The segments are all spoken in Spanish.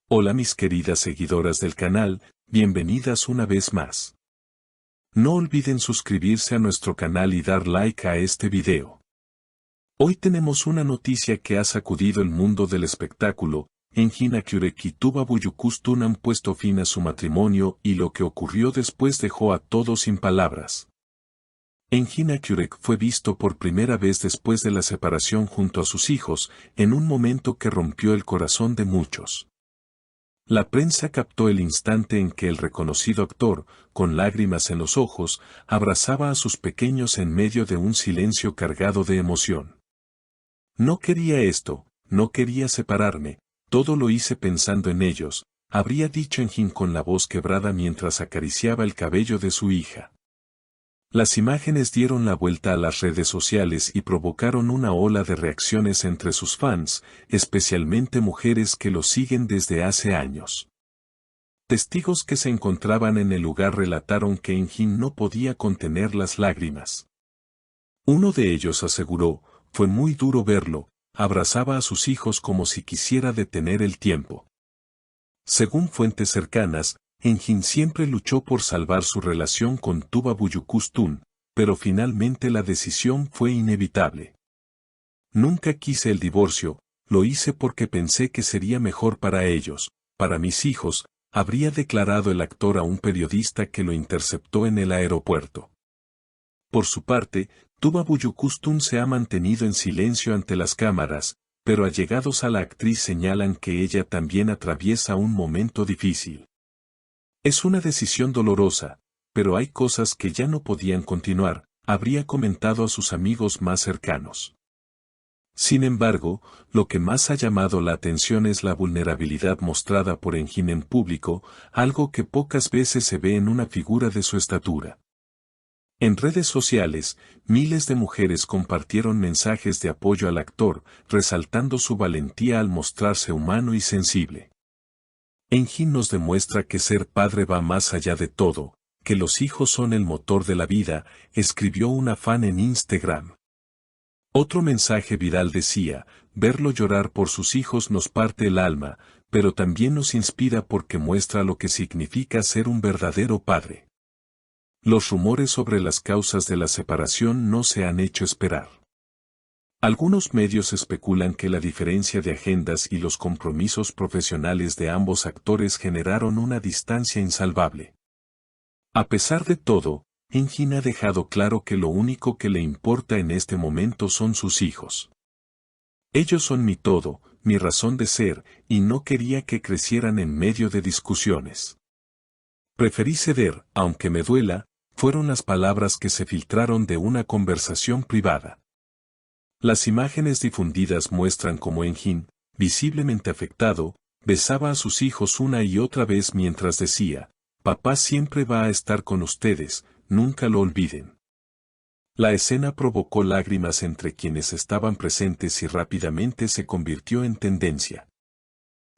Hola mis queridas seguidoras del canal, bienvenidas una vez más. No olviden suscribirse a nuestro canal y dar like a este video. Hoy tenemos una noticia que ha sacudido el mundo del espectáculo. Engin Akyurek y Tuba Büyüküstün han puesto fin a su matrimonio y lo que ocurrió después dejó a todos sin palabras. Engin Akyurek fue visto por primera vez después de la separación junto a sus hijos, en un momento que rompió el corazón de muchos. La prensa captó el instante en que el reconocido actor, con lágrimas en los ojos, abrazaba a sus pequeños en medio de un silencio cargado de emoción. No quería esto, no quería separarme, todo lo hice pensando en ellos, habría dicho Engin con la voz quebrada mientras acariciaba el cabello de su hija. Las imágenes dieron la vuelta a las redes sociales y provocaron una ola de reacciones entre sus fans, especialmente mujeres que lo siguen desde hace años. Testigos que se encontraban en el lugar relataron que Engin no podía contener las lágrimas. Uno de ellos aseguró, fue muy duro verlo, abrazaba a sus hijos como si quisiera detener el tiempo. Según fuentes cercanas, Engin siempre luchó por salvar su relación con Tuba Büyüküstün, pero finalmente la decisión fue inevitable. Nunca quise el divorcio, lo hice porque pensé que sería mejor para ellos, para mis hijos, habría declarado el actor a un periodista que lo interceptó en el aeropuerto. Por su parte, Tuba Büyüküstün se ha mantenido en silencio ante las cámaras, pero allegados a la actriz señalan que ella también atraviesa un momento difícil. Es una decisión dolorosa, pero hay cosas que ya no podían continuar, habría comentado a sus amigos más cercanos. Sin embargo, lo que más ha llamado la atención es la vulnerabilidad mostrada por Engin en público, algo que pocas veces se ve en una figura de su estatura. En redes sociales, miles de mujeres compartieron mensajes de apoyo al actor, resaltando su valentía al mostrarse humano y sensible. Engin nos demuestra que ser padre va más allá de todo, que los hijos son el motor de la vida, escribió una fan en Instagram. Otro mensaje viral decía, verlo llorar por sus hijos nos parte el alma, pero también nos inspira porque muestra lo que significa ser un verdadero padre. Los rumores sobre las causas de la separación no se han hecho esperar. Algunos medios especulan que la diferencia de agendas y los compromisos profesionales de ambos actores generaron una distancia insalvable. A pesar de todo, Engin ha dejado claro que lo único que le importa en este momento son sus hijos. Ellos son mi todo, mi razón de ser, y no quería que crecieran en medio de discusiones. Preferí ceder, aunque me duela, fueron las palabras que se filtraron de una conversación privada. Las imágenes difundidas muestran cómo Engin, visiblemente afectado, besaba a sus hijos una y otra vez mientras decía, papá siempre va a estar con ustedes, nunca lo olviden. La escena provocó lágrimas entre quienes estaban presentes y rápidamente se convirtió en tendencia.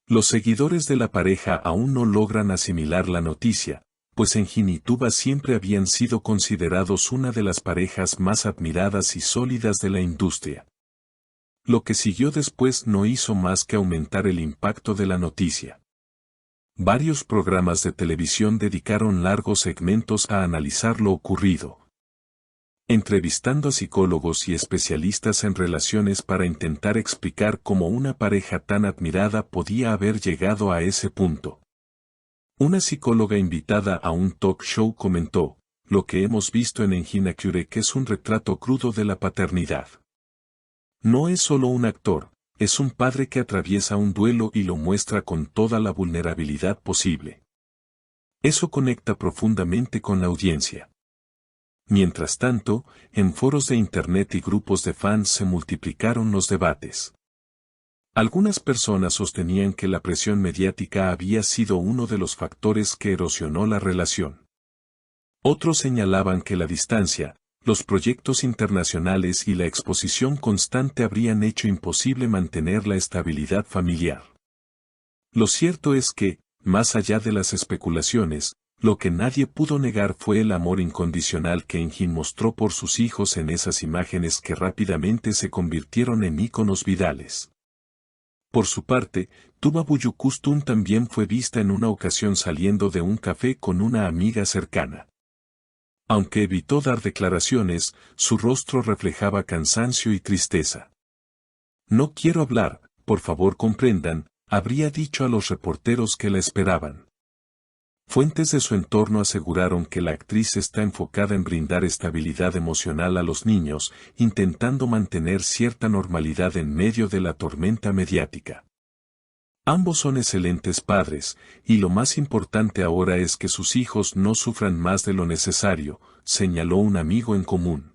Los seguidores de la pareja aún no logran asimilar la noticia, pues Engin y Tuba siempre habían sido considerados una de las parejas más admiradas y sólidas de la industria. Lo que siguió después no hizo más que aumentar el impacto de la noticia. Varios programas de televisión dedicaron largos segmentos a analizar lo ocurrido, entrevistando a psicólogos y especialistas en relaciones para intentar explicar cómo una pareja tan admirada podía haber llegado a ese punto. Una psicóloga invitada a un talk show comentó, lo que hemos visto en Engin Akyurek es un retrato crudo de la paternidad. No es solo un actor, es un padre que atraviesa un duelo y lo muestra con toda la vulnerabilidad posible. Eso conecta profundamente con la audiencia. Mientras tanto, en foros de internet y grupos de fans se multiplicaron los debates. Algunas personas sostenían que la presión mediática había sido uno de los factores que erosionó la relación. Otros señalaban que la distancia, los proyectos internacionales y la exposición constante habrían hecho imposible mantener la estabilidad familiar. Lo cierto es que, más allá de las especulaciones, lo que nadie pudo negar fue el amor incondicional que Engin mostró por sus hijos en esas imágenes que rápidamente se convirtieron en íconos virales. Por su parte, Tuba Büyüküstün también fue vista en una ocasión saliendo de un café con una amiga cercana. Aunque evitó dar declaraciones, su rostro reflejaba cansancio y tristeza. No quiero hablar, por favor comprendan, habría dicho a los reporteros que la esperaban. Fuentes de su entorno aseguraron que la actriz está enfocada en brindar estabilidad emocional a los niños, intentando mantener cierta normalidad en medio de la tormenta mediática. Ambos son excelentes padres, y lo más importante ahora es que sus hijos no sufran más de lo necesario, señaló un amigo en común.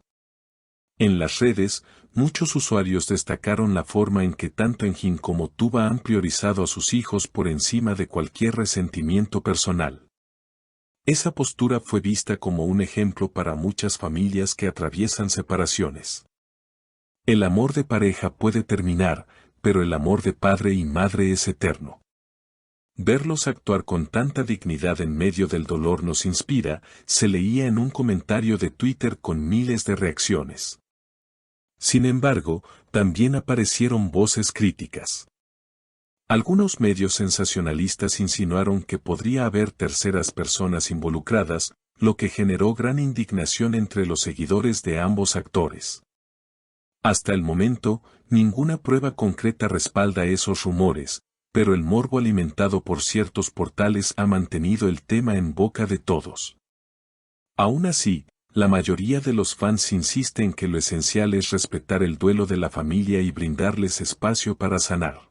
En las redes, muchos usuarios destacaron la forma en que tanto Engin como Tuba han priorizado a sus hijos por encima de cualquier resentimiento personal. Esa postura fue vista como un ejemplo para muchas familias que atraviesan separaciones. El amor de pareja puede terminar, pero el amor de padre y madre es eterno. Verlos actuar con tanta dignidad en medio del dolor nos inspira, se leía en un comentario de Twitter con miles de reacciones. Sin embargo, también aparecieron voces críticas. Algunos medios sensacionalistas insinuaron que podría haber terceras personas involucradas, lo que generó gran indignación entre los seguidores de ambos actores. Hasta el momento, ninguna prueba concreta respalda esos rumores, pero el morbo alimentado por ciertos portales ha mantenido el tema en boca de todos. Aún así, la mayoría de los fans insiste en que lo esencial es respetar el duelo de la familia y brindarles espacio para sanar.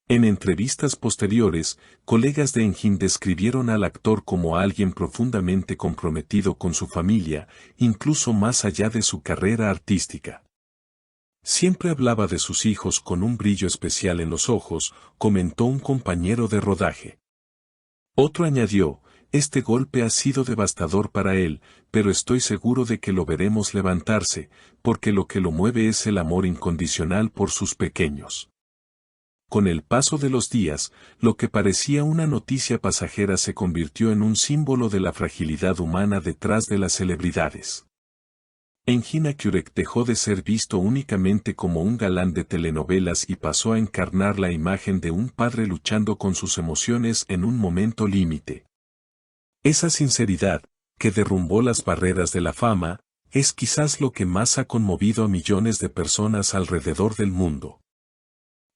En entrevistas posteriores, colegas de Engin describieron al actor como alguien profundamente comprometido con su familia, incluso más allá de su carrera artística. Siempre hablaba de sus hijos con un brillo especial en los ojos, comentó un compañero de rodaje. Otro añadió, este golpe ha sido devastador para él, pero estoy seguro de que lo veremos levantarse, porque lo que lo mueve es el amor incondicional por sus pequeños. Con el paso de los días, lo que parecía una noticia pasajera se convirtió en un símbolo de la fragilidad humana detrás de las celebridades. Engin Akyurek dejó de ser visto únicamente como un galán de telenovelas y pasó a encarnar la imagen de un padre luchando con sus emociones en un momento límite. Esa sinceridad, que derrumbó las barreras de la fama, es quizás lo que más ha conmovido a millones de personas alrededor del mundo.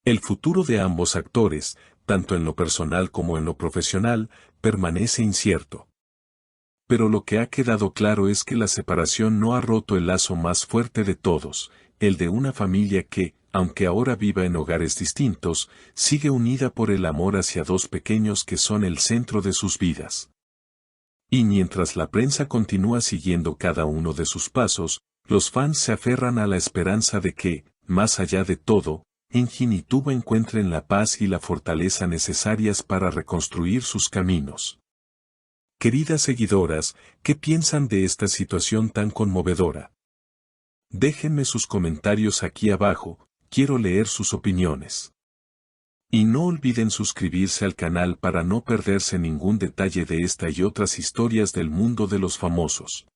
El futuro de ambos actores, tanto en lo personal como en lo profesional, permanece incierto. Pero lo que ha quedado claro es que la separación no ha roto el lazo más fuerte de todos, el de una familia que, aunque ahora viva en hogares distintos, sigue unida por el amor hacia dos pequeños que son el centro de sus vidas. Y mientras la prensa continúa siguiendo cada uno de sus pasos, los fans se aferran a la esperanza de que, más allá de todo, Engin y Tuba encuentren la paz y la fortaleza necesarias para reconstruir sus caminos. Queridas seguidoras, ¿qué piensan de esta situación tan conmovedora? Déjenme sus comentarios aquí abajo, quiero leer sus opiniones. Y no olviden suscribirse al canal para no perderse ningún detalle de esta y otras historias del mundo de los famosos.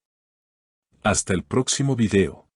Hasta el próximo video.